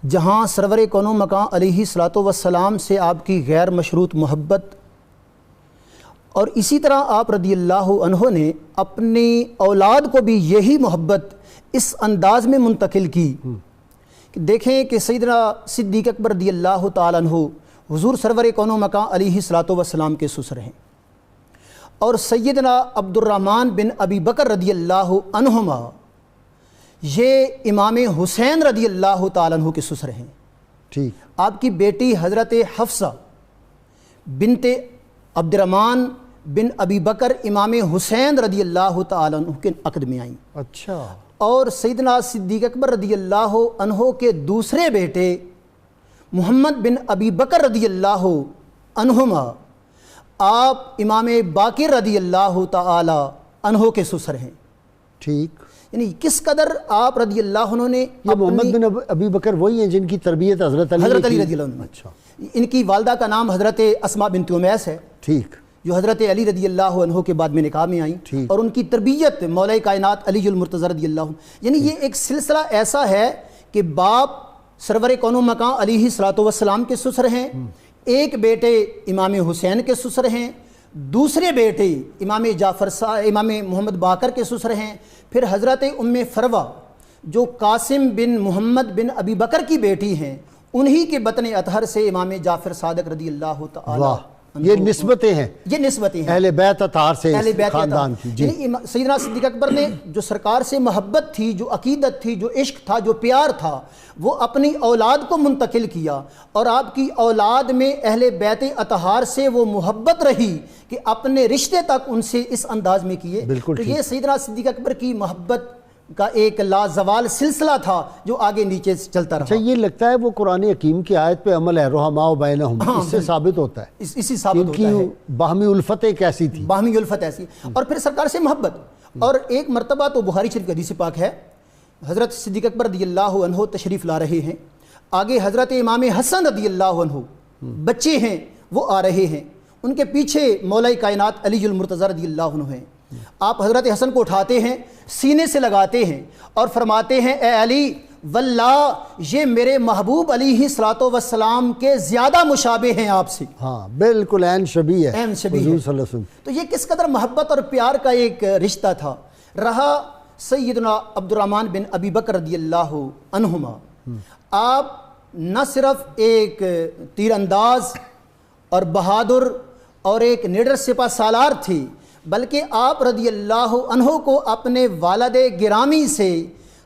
جہاں سرور کون و مکان علیہ الصلوۃ والسلام سے آپ کی غیر مشروط محبت، اور اسی طرح آپ رضی اللہ عنہ نے اپنی اولاد کو بھی یہی محبت اس انداز میں منتقل کی کہ دیکھیں کہ سیدنا صدیق اکبر رضی اللہ تعالیٰ عنہ حضور سرور کون و مکان علیہ الصلوۃ والسلام کے سسر ہیں، اور سیدنا عبد الرحمن بن ابی بکر رضی اللہ عنہما یہ امام حسین رضی اللہ تعالیٰ عنہ کے سسر ہیں۔ ٹھیک۔ آپ کی بیٹی حضرت حفصہ بنت عبد الرحمن بن ابی بکر امام حسین رضی اللہ تعالیٰ عنہ کے عقد میں آئیں۔ اچھا۔ اور سیدنا صدیق اکبر رضی اللہ عنہ کے دوسرے بیٹے محمد بن ابی بکر رضی اللہ عنہما آپ امام باقر رضی اللہ تعالی عنہ کے سسر ہیں۔ ٹھیک۔ یعنی کس قدر آپ رضی اللہ عنہ نے یہ محمد بن ابی بکر وہی ہیں جن کی تربیت حضرت علی رضی اللہ عنہ۔ اچھا۔ ان کی والدہ کا نام حضرت اسماء بنت امیس ہے، ٹھیک، جو حضرت علی رضی اللہ عنہ کے بعد میں نکاح میں آئیں، اور ان کی تربیت مولا کائنات علی المرتضی رضی اللہ عنہ۔ یعنی یہ ایک سلسلہ ایسا ہے کہ باپ سرور کون و مکان علیہ الصلوۃ والسلام کے سسر ہیں، ایک بیٹے امام حسین کے سسر ہیں، دوسرے بیٹے امام محمد باقر کے سسر ہیں، پھر حضرت ام فروہ جو قاسم بن محمد بن ابی بکر کی بیٹی ہیں، انہی کے بطن اطہر سے امام جعفر صادق رضی اللہ تعالی۔ یہ نسبتیں ہیں، یہ نسبتیں ہیں اہل بیت اطہار سے خاندان کی۔ جی۔ یعنی سیدنا صدیق اکبر نے جو سرکار سے محبت تھی، جو عقیدت تھی، جو عشق تھا، جو پیار تھا، وہ اپنی اولاد کو منتقل کیا، اور آپ کی اولاد میں اہل بیت اطہار سے وہ محبت رہی کہ اپنے رشتے تک ان سے اس انداز میں کیے۔ بالکل تو ٹھیک۔ یہ سیدنا صدیق اکبر کی محبت کا ایک لازوال سلسلہ تھا جو آگے نیچے چلتا رہا۔ اچھا، یہ لگتا ہے وہ قرآن حکیم کی آیت پہ عمل ہے، رحماء بینہم، اس سے ثابت ہوتا ہے، اسی ثابت ہوتا ہے ان کی باہمی الفتیں کیسی تھی، باہمی الفت ایسی، اور پھر سرکار سے محبت۔ اور ایک مرتبہ تو بخاری شریف کی حدیث پاک ہے، حضرت صدیق اکبر رضی اللہ عنہ تشریف لا رہے ہیں، آگے حضرت امام حسن رضی اللہ عنہ بچے ہیں وہ آ رہے ہیں، ان کے پیچھے مولا کائنات علی المرتضی رضی اللہ عنہ ہیں۔ آپ حضرت حسن کو اٹھاتے ہیں، سینے سے لگاتے ہیں اور فرماتے ہیں اے علی واللہ یہ میرے محبوب علیہ الصلوۃ والسلام کے زیادہ مشابہ ہیں آپ سے۔ ہاں بالکل عین شبیہ ہے عین شبیہ حضور ہے۔ صلی اللہ علیہ وسلم۔ تو یہ کس قدر محبت اور پیار کا ایک رشتہ تھا رہا۔ سیدنا عبد الرحمن بن ابی بکر رضی اللہ عنہما آپ نہ صرف ایک تیر انداز اور بہادر اور ایک نڈر سپہ سالار تھے، بلکہ آپ رضی اللہ عنہ کو اپنے والد گرامی سے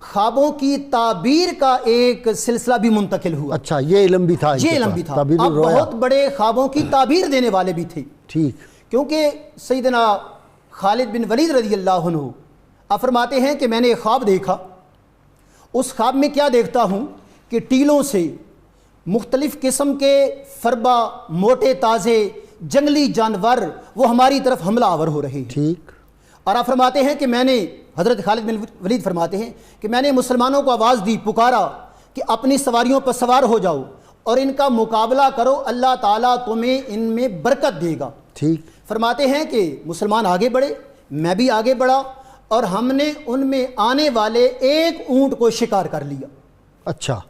خوابوں کی تعبیر کا ایک سلسلہ بھی منتقل ہوا۔ اچھا، یہ علم بھی تھا، یہ علم بھی تھا، آپ بہت بڑے خوابوں کی تعبیر دینے والے بھی تھے۔ ٹھیک۔ کیونکہ سیدنا خالد بن ولید رضی اللہ عنہ آپ فرماتے ہیں کہ میں نے ایک خواب دیکھا، اس خواب میں کیا دیکھتا ہوں کہ ٹیلوں سے مختلف قسم کے فربا، موٹے تازے جنگلی جانور وہ ہماری طرف حملہ آور ہو رہے ہیں۔ ٹھیک۔ اور آپ فرماتے ہیں کہ میں نے، حضرت خالد بن ولید فرماتے ہیں کہ میں نے مسلمانوں کو آواز دی، پکارا کہ اپنی سواریوں پر سوار ہو جاؤ اور ان کا مقابلہ کرو، اللہ تعالیٰ تمہیں ان میں برکت دے گا۔ ٹھیک۔ فرماتے ہیں کہ مسلمان آگے بڑھے، میں بھی آگے بڑھا، اور ہم نے ان میں آنے والے ایک اونٹ کو شکار کر لیا۔ اچھا۔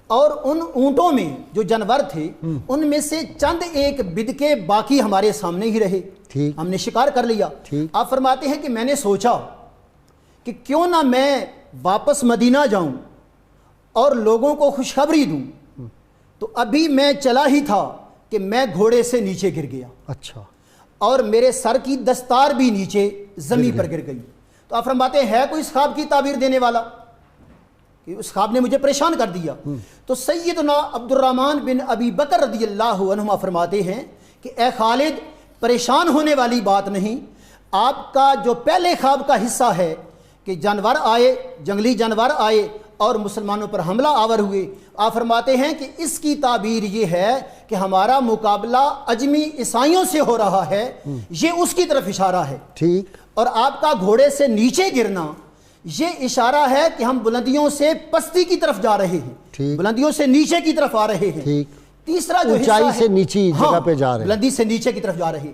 اور ان اونٹوں میں جو جانور تھے ان میں سے چند ایک بدکے باقی ہمارے سامنے ہی رہے، ہم نے شکار کر لیا۔ آپ فرماتے ہیں کہ میں نے سوچا کہ کیوں نہ میں واپس مدینہ جاؤں اور لوگوں کو خوشخبری دوں، تو ابھی میں چلا ہی تھا کہ میں گھوڑے سے نیچے گر گیا۔ اچھا۔ اور میرے سر کی دستار بھی نیچے زمین پر گر گئی۔ تو آپ فرماتے ہیں ہے کوئی اس خواب کی تعبیر دینے والا؟ کہ اس خواب نے مجھے پریشان کر دیا۔ تو سیدنا عبد الرحمن بن ابی بکر رضی اللہ عنہما فرماتے ہیں کہ اے خالد، پریشان ہونے والی بات نہیں، آپ کا جو پہلے خواب کا حصہ ہے کہ جانور آئے، جنگلی جانور آئے اور مسلمانوں پر حملہ آور ہوئے، آپ فرماتے ہیں کہ اس کی تعبیر یہ ہے کہ ہمارا مقابلہ اجمی عیسائیوں سے ہو رہا ہے، یہ اس کی طرف اشارہ ہے۔ ٹھیک۔ اور آپ کا گھوڑے سے نیچے گرنا یہ اشارہ ہے کہ ہم بلندیوں سے پستی کی طرف جا رہے ہیں، بلندیوں سے نیچے کی طرف آ رہے ہیں۔ تیسرا جو حصہ اونچائی سے نیچی جگہ پہ جا رہے ہیں، بلندی سے نیچے کی طرف جا رہے ہیں۔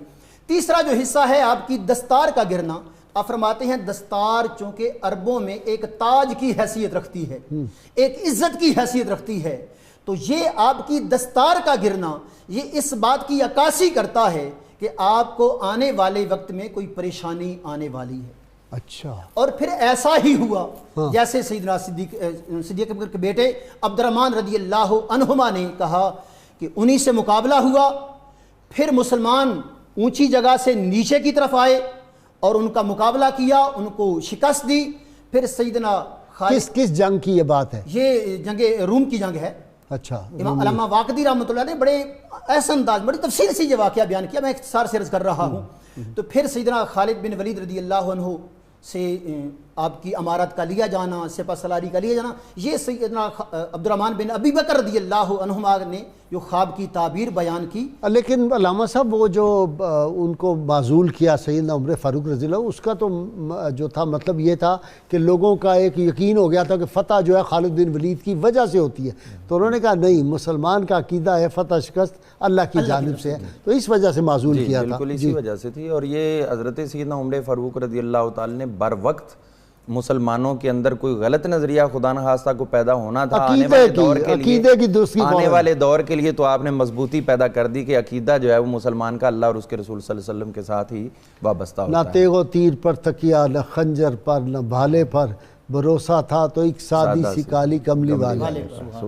تیسرا جو حصہ ہے آپ کی دستار کا گرنا، آپ فرماتے ہیں دستار چونکہ عربوں میں ایک تاج کی حیثیت رکھتی ہے، ایک عزت کی حیثیت رکھتی ہے، تو یہ آپ کی دستار کا گرنا یہ اس بات کی عکاسی کرتا ہے کہ آپ کو آنے والے وقت میں کوئی پریشانی آنے والی ہے۔ اچھا، اور پھر ایسا ہی ہوا جیسے سیدنا صدیق اکبر کے بیٹے عبد الرحمن رضی اللہ عنہما نے کہا کہ انہی سے مقابلہ ہوا، پھر مسلمان اونچی جگہ سے نیچے کی طرف آئے اور ان کا مقابلہ کیا، ان کو شکست دی۔ پھر سیدنا خالد، کس جنگ کی یہ بات ہے؟ یہ جنگ روم کی جنگ ہے۔ اچھا، امام علامہ واقدی رحمۃ اللہ نے بڑے ایسا انداز بڑی تفصیل سے یہ واقعہ بیان کیا، میں اختصار سے عرض کر رہا ہوں۔ تو پھر سیدنا خالد بن ولید رضی اللہ عنہ سے آپ کی امارت کا لیا جانا، سپہ سالاری کا لیا جانا، یہ سیدنا عبد الرحمن بن ابی بکر رضی اللہ عنہما نے جو خواب کی تعبیر بیان کی۔ لیکن علامہ صاحب وہ جو ان کو معزول کیا سیدنا عمر فاروق رضی اللہ عنہ، اس کا تو جو تھا مطلب یہ تھا کہ لوگوں کا ایک یقین ہو گیا تھا کہ فتح جو ہے خالد بن ولید کی وجہ سے ہوتی ہے، تو انہوں نے کہا نہیں، مسلمان کا عقیدہ ہے فتح شکست اللہ کی جانب سے ہے، تو اس وجہ سے معزول کیا تھا۔ بالکل اسی وجہ سے تھی۔ اور یہ حضرت سیدنا عمر فاروق رضی اللہ تعالی نے بر وقت مسلمانوں کے اندر کوئی غلط نظریہ خدا نخواستہ کو پیدا ہونا تھا آنے والے دور کے لیے، تو آپ نے مضبوطی پیدا کر دی کہ عقیدہ جو ہے وہ مسلمان کا اللہ اور اس کے رسول صلی اللہ علیہ وسلم کے ساتھ ہی وابستہ ہوتا ہے۔ نہ تیغ و تیر پر تکیہ، نہ خنجر پر، نہ بھالے پر بھروسہ تھا تو ایک سادی سی کالی کملی والے۔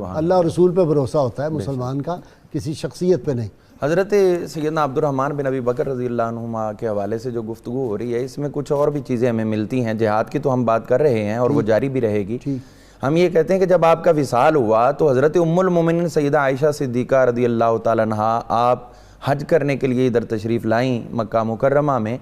اللہ اور رسول پہ بھروسہ ہوتا ہے مسلمان کا، کسی شخصیت پہ نہیں۔ حضرت سیدنا عبد الرحمن بن ابی بکر رضی اللہ عنہما کے حوالے سے جو گفتگو ہو رہی ہے، اس میں کچھ اور بھی چیزیں ہمیں ملتی ہیں۔ جہاد کی تو ہم بات کر رہے ہیں اور وہ جاری بھی رہے گی۔ ہم یہ کہتے ہیں کہ جب آپ کا وصال ہوا تو حضرت ام المومنین سیدہ عائشہ صدیقہ رضی اللہ تعالیٰ عنہا آپ حج کرنے کے لیے ادھر تشریف لائیں مکہ مکرمہ میں،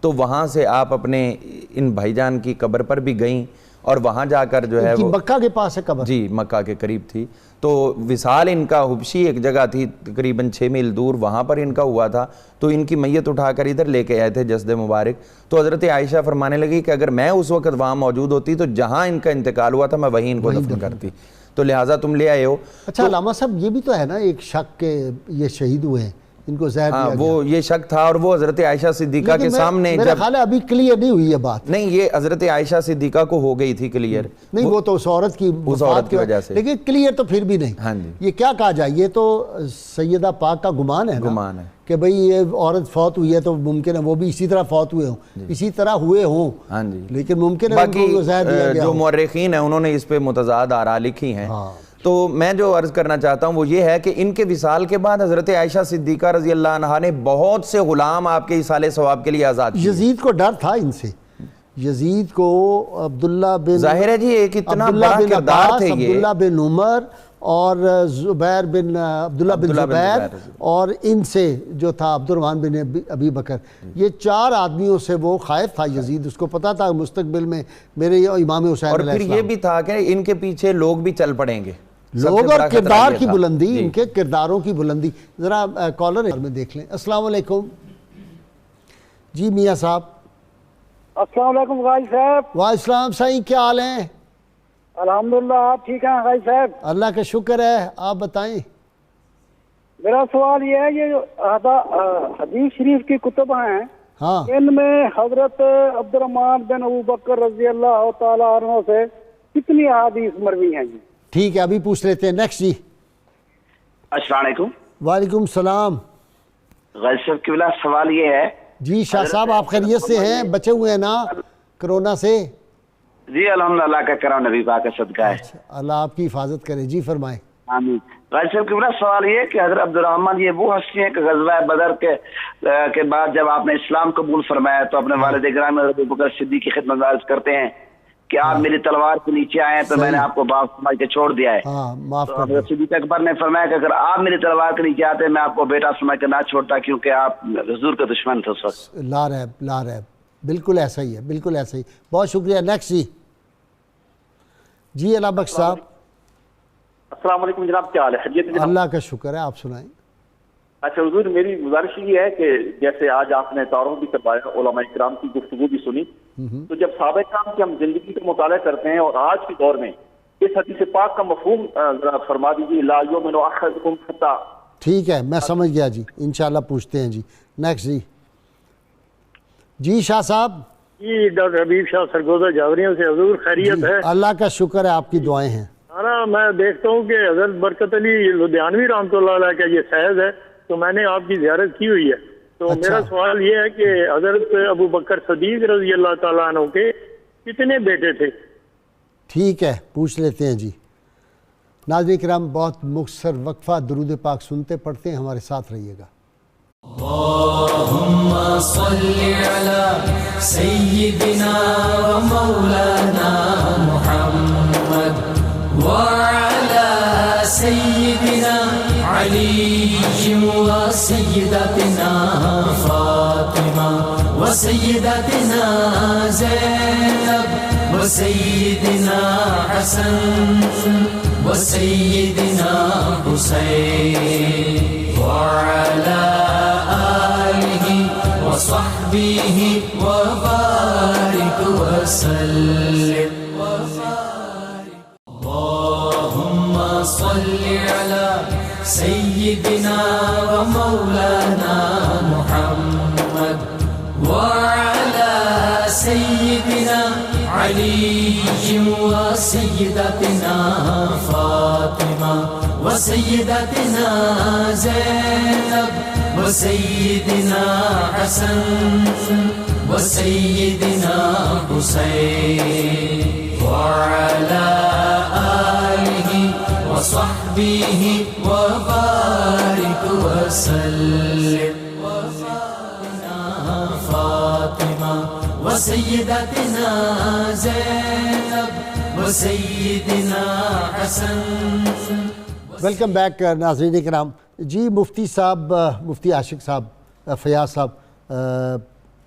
تو وہاں سے آپ اپنے ان بھائی جان کی قبر پر بھی گئیں، اور وہاں جا کر جو ہے وہ مکہ کے پاس ہے قبر؟ جی، مکہ کے قریب تھی۔ تو وصال ان کا حبشی ایک جگہ تھی تقریباً 6 میل دور، وہاں پر ان کا ہوا تھا، تو ان کی میت اٹھا کر ادھر لے کے آئے تھے جسد مبارک۔ تو حضرت عائشہ فرمانے لگی کہ اگر میں اس وقت وہاں موجود ہوتی تو جہاں ان کا انتقال ہوا تھا میں وہیں ان کو دفن کرتی، تو لہٰذا تم لے آئے ہو۔ اچھا علامہ صاحب، یہ بھی تو ہے نا ایک شک کہ یہ شہید ہوئے ہیں، ان کو زہر دیا گیا۔ وہ یہ شک تھا، اور وہ حضرت عائشہ صدیقہ کے سامنے میرا خیال ہے ابھی کلیئر نہیں ہوئی یہ بات۔ نہیں، یہ حضرت عائشہ صدیقہ کو ہو گئی تھی کلیئر، نہیں وہ تو اس عورت کی وجہ سے، لیکن کلیئر تو پھر بھی نہیں۔ ہاں جی، یہ کیا کہا جائے، یہ تو سیدہ پاک کا گمان ہے، گمان ہے کہ بھئی یہ عورت فوت ہوئی ہے تو ممکن ہے وہ بھی اسی طرح فوت ہوئے ہوں، اسی طرح ہوئے ہوں۔ ہاں جی، لیکن ممکن ہے باقی ان کو زہر دیا گیا جو مورخین ہیں انہوں نے اس پہ متضاد آراء لکھی ہیں۔ تو میں جو عرض کرنا چاہتا ہوں وہ یہ ہے کہ ان کے وصال کے بعد حضرت عائشہ صدیقہ رضی اللہ عنہا نے بہت سے غلام آپ کے ایصال ثواب کے لیے آزاد کیے۔ یزید کو ڈر تھا ان سے، یزید کو عبداللہ بن، ظاہر ہے جی ایک اتنا بڑا کردار تھے یہ، عبداللہ بن عمر اور زبیر بن عبداللہ بن زبیر، اور ان سے جو تھا عبد الرحمن بن ابی بکر، یہ 4 آدمیوں سے وہ خائف تھا یزید۔ اس کو پتا تھا مستقبل میں میرے امام حسین اور علیہ پھر السلام، یہ بھی تھا کہ ان کے پیچھے لوگ بھی چل پڑیں گے، لوگ اور کردار کی بلندی، ان کے کرداروں کی بلندی۔ ذرا کالر میں دیکھ لیں۔ السلام علیکم جی میاں صاحب۔ السلام علیکم غازی صاحب۔ وعلیکم السلام سائیں، کیا حال ہیں؟ الحمدللہ، آپ ٹھیک ہیں غازی صاحب؟ اللہ کا شکر ہے، آپ بتائیں۔ میرا سوال یہ ہے، یہ جو حدیث شریف کی کتب ہیں، ہاں، ان میں حضرت عبد الرحمن بن ابو بکر رضی اللہ تعالیٰ عنہ سے کتنی احادیث مروی ہیں جی؟ ٹھیک ہے، ابھی پوچھ لیتے ہیں، نیکسٹ جی۔ السلام علیکم۔ وعلیکم السلام غازی صاحب کی بلا سوال یہ ہے جی۔ شاہ صاحب آپ خیریت سے ہیں؟ بچے ہوئے ہیں نا کرونا سے؟ جی الحمدللہ کا کرم نبی پاک کا صدقہ ہے، اللہ آپ کی حفاظت کرے جی، فرمائیں۔ آمین۔ غازی صاحب کی بلا سوال یہ ہے کہ حضرت عبد الرحمن یہ وہ ہستی ہیں کہ غزوہ بدر کے بعد جب آپ نے اسلام قبول فرمایا تو اپنے والد گرامی حضرت ابوبکر صدیق کی خدمت عرض کرتے ہیں کہ آپ میری تلوار کے نیچے آئے تو میں نے آپ کو معاف سمجھ کے چھوڑ دیا ہے۔ ہاں، معاف تو کر حضرت صدیق اکبر نے فرمایا کہ اگر آپ میری تلوار کے نیچے آتے میں آپ کو بیٹا سمجھ کے نہ چھوڑتا، کیونکہ آپ حضور کے دشمن تھے اس وقت۔ لا رہب بالکل ایسا ہی ہے، بالکل ایسا ہی۔ بہت شکریہ، نیکسٹ جی۔ جی اللہ بخش صاحب۔ السلام علیکم جناب، کیا حال ہے؟ خیریت جناب؟ اللہ کا شکر ہے، آپ سنائیں۔ اچھا حضور، میری گزارش یہ ہے کہ جیسے آج آپ نے تعارف بھی کروایا، علماء کرام کی گفتگو بھی سنی، تو جب صحابہ کرام کی ہم زندگی کا مطالعہ کرتے ہیں اور آج کے دور میں اس حدیث پاک کا مفہوم ذرا فرما دیجیے، لا یؤمن احدکم حتی۔ ٹھیک ہے، میں سمجھ گیا جی، انشاءاللہ پوچھتے ہیں جی۔ نیکسٹ جی۔ جی شاہ صاحب۔ جی ڈاکٹر حبیب شاہ سرگودا جاوریوں سے، حضور خیریت ہے؟ اللہ کا شکر ہے، آپ کی دعائیں ہیں۔ ہاں میں دیکھتا ہوں کہ حضرت برکت علی لدھیانوی رحمۃ اللہ علیہ کا یہ فیض ہے، تو میں نے آپ کی زیارت کی ہوئی ہے. تو میرا سوال یہ ہے کہ حضرت ابو بکر صدیق رضی اللہ تعالیٰ عنہ کے کتنے بیٹے تھے؟ ٹھیک ہے، پوچھ لیتے ہیں جی. ناظرین کرام، بہت مختصر وقفہ درود پاک سنتے پڑھتے ہیں، ہمارے ساتھ رہیے گا. اللہم صلی علی سیدنا و مولانا محمد وعلی سیدنا علی و سیدتنا فاطمہ و سیدتنا زینب و سیدنا حسن و سیدنا حسین وعلی وصحبه وبارك وسلم. اللهم صل على سيدنا ومولانا محمد وعلى سيدنا علي وسيدتنا فاطمة وسيدتنا زينب وسيدنا حسن وسيدنا حسين وعلى آله وصحبه وبارك وسلم. فاطمة وسيدتنا زينب وسيدنا حسن. ویلکم بیک ناظرین کرام. جی مفتی صاحب، مفتی عاشق صاحب، فیاض صاحب،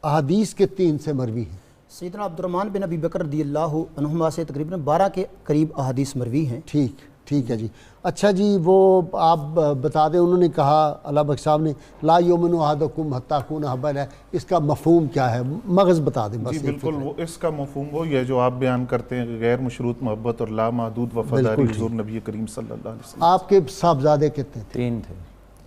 احادیث کتنی ان سے مروی ہیں؟ سیدنا عبد الرحمن بن ابی بکر رضی اللہ عنہما سے تقریباً 12 کے قریب احادیث مروی ہیں. ٹھیک ہے جی. اچھا جی، وہ آپ بتا دیں، انہوں نے کہا علامہ بخش صاحب نے لا یؤمن احدکم حتی اکون احب الیہ، اس کا مفہوم کیا ہے؟ مغز بتا دیں بس. جی بالکل، وہ اس کا مفہوم وہی ہے جو آپ بیان کرتے ہیں، غیر مشروط محبت اور لامحدود وفاداری حضور نبی کریم صلی اللہ علیہ وسلم. آپ کے صاحبزادے کتنے تھے؟ 3 تھے.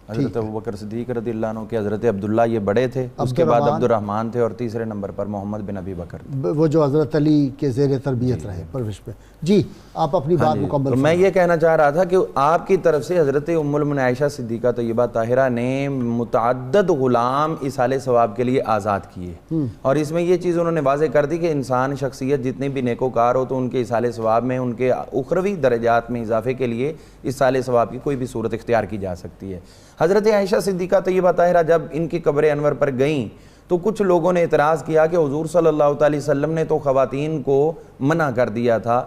حضرت ابوبکر صدیق رضی اللہ عنہ کے حضرت عبداللہ یہ بڑے تھے، اس کے بعد عبد الرحمن تھے، اور تیسرے نمبر پر محمد بن ابی بکر تھے، وہ جو حضرت علی کے زیر تربیت رہے پرورش پہ. جی آپ اپنی بات مکمل. میں یہ کہنا چاہ رہا تھا کہ آپ کی طرف سے حضرت ام المؤمنین عائشہ صدیقہ طیبہ طاہرہ نے متعدد غلام ایصال ثواب کے لیے آزاد کیے، اور اس میں یہ چیز انہوں نے واضح کر دی کہ انسان شخصیت جتنے بھی نیکوکار ہو تو ان کے ایصال ثواب میں، ان کے اخروی درجات میں اضافے کے لیے ایصال ثواب کی کوئی بھی صورت اختیار کی جا سکتی ہے. حضرت عائشہ صدیقہ طیبہ طاہرہ جب ان کی قبر انور پر گئیں تو کچھ لوگوں نے اعتراض کیا کہ حضور صلی اللہ علیہ وسلم نے تو خواتین کو منع کر دیا تھا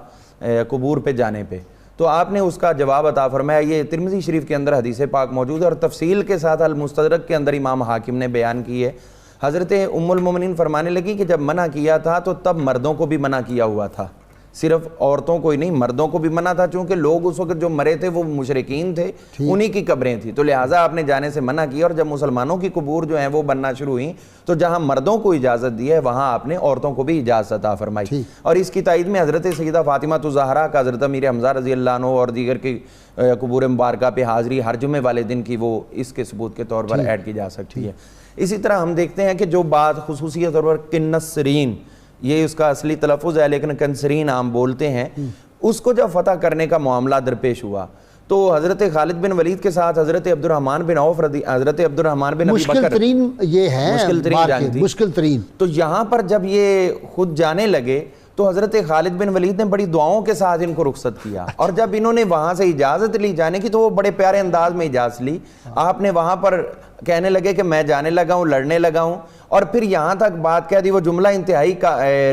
قبور پہ جانے پہ، تو آپ نے اس کا جواب عطا فرمایا. یہ ترمذی شریف کے اندر حدیث پاک موجود ہے، اور تفصیل کے ساتھ المستدرک کے اندر امام حاکم نے بیان کی ہے. حضرت ام المومنین فرمانے لگی کہ جب منع کیا تھا تو تب مردوں کو بھی منع کیا ہوا تھا، صرف عورتوں کو ہی نہیں، مردوں کو بھی منع تھا، چونکہ لوگ اس وقت جو مرے تھے وہ مشرکین تھے، انہی کی قبریں تھیں، تو لہٰذا آپ نے جانے سے منع کیا. اور جب مسلمانوں کی قبور جو ہیں وہ بننا شروع ہوئیں تو جہاں مردوں کو اجازت دی ہے وہاں آپ نے عورتوں کو بھی اجازت عطا فرمائی. اور اس کی تائید میں حضرت سیدہ فاطمہ الزہرا کا حضرت امیر حمزہ رضی اللہ عنہ اور دیگر کی قبور مبارکہ پہ حاضری ہر جمعے والے دن کی وہ اس کے ثبوت کے طور پر ایڈ کی جا سکتی ہے. اسی طرح ہم دیکھتے ہیں کہ جو بات خصوصی طور پر کنسرین، یہ اس کا اصلی تلفظ ہے لیکن کنسرین عام بولتے ہیں، اس کو جب فتح کرنے کا معاملہ درپیش ہوا تو حضرت خالد بن ولید کے ساتھ حضرت عبد الرحمن بن عوف حضرت عبد الرحمن بن ابی بکر، مشکل ترین یہ ہے، مشکل ترین. تو یہاں پر جب یہ خود جانے لگے تو حضرت خالد بن ولید نے بڑی دعاؤں کے ساتھ ان کو رخصت کیا، اور جب انہوں نے وہاں سے اجازت لی جانے کی تو وہ بڑے پیارے انداز میں اجازت لی. آپ نے وہاں پر کہنے لگے کہ میں جانے لگا ہوں، لڑنے لگا ہوں، اور پھر یہاں تک بات کہہ دی، وہ جملہ انتہائی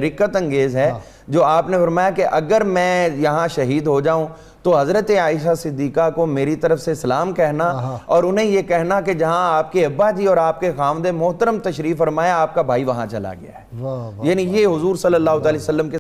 رکت انگیز ہے جو آپ نے فرمایا کہ اگر میں یہاں شہید ہو جاؤں تو حضرت عائشہ صدیقہ کو میری طرف سے سلام کہنا، اور انہیں یہ کہنا کہ جہاں آپ کے ابا جی اور آپ کے خامد محترم تشریف فرمایا آپ کا بھائی وہاں چلا گیا ہے. یعنی یہ حضور صلی اللہ علیہ وسلم کے